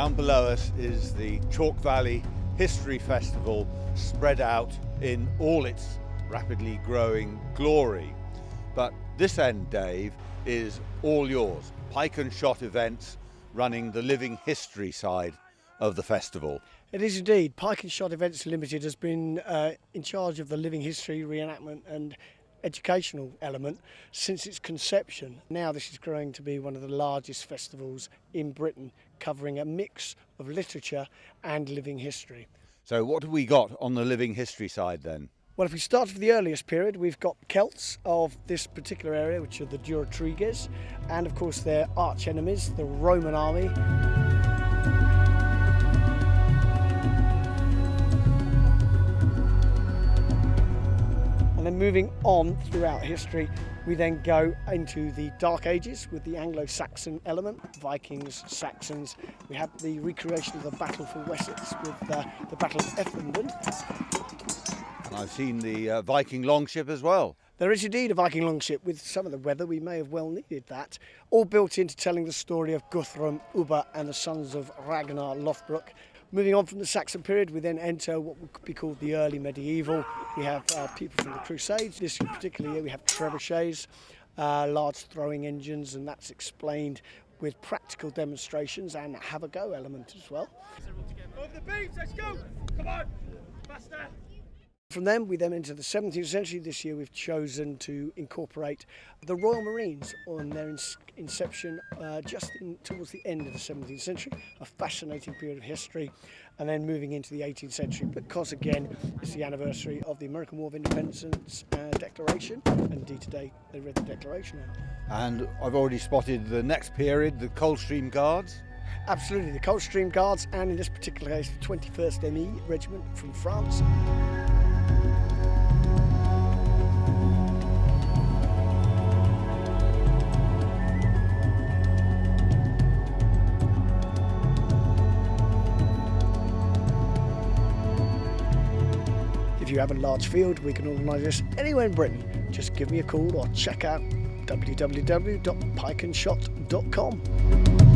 Down below us is the Chalke Valley History Festival, spread out in all its rapidly growing glory. But this end, Dave, is all yours. Pike and shot events running the living history side of the festival. It is indeed. Pike and Shot Events Limited has been in charge of the living history, re-enactment and educational element since its conception. Now this is growing to be one of the largest festivals in Britain, covering a mix of literature and living history. So what have we got on the living history side then? Well, if we start with the earliest period, we've got Celts of this particular area, which are the Durotriges, and of course their arch enemies, the Roman army. And then moving on throughout history, we then go into the Dark Ages with the Anglo-Saxon element, Vikings, Saxons. We have the recreation of the Battle for Wessex with the Battle of Ethandun. And I've seen the Viking longship as well. There is indeed a Viking longship. With some of the weather, we may have well needed that. All built into telling the story of Guthrum, Ubba and the sons of Ragnar Lothbrok. Moving on from the Saxon period, we then enter what would be called the early medieval. We have people from the Crusades. This particular year we have trebuchets, large throwing engines, and that's explained with practical demonstrations and have a go element as well. Over the beams, let's go! Come on! Faster! From them, we then enter the 17th century. This year we've chosen to incorporate the Royal Marines on their inception towards the end of the 17th century, a fascinating period of history, and then moving into the 18th century because, again, it's the anniversary of the American War of Independence Declaration, and indeed today they read the Declaration out. And I've already spotted the next period, the Coldstream Guards. Absolutely, the Coldstream Guards, and in this particular case, the 21st ME Regiment from France. If you have a large field, we can organise this anywhere in Britain. Just give me a call or check out www.pikeandshot.com.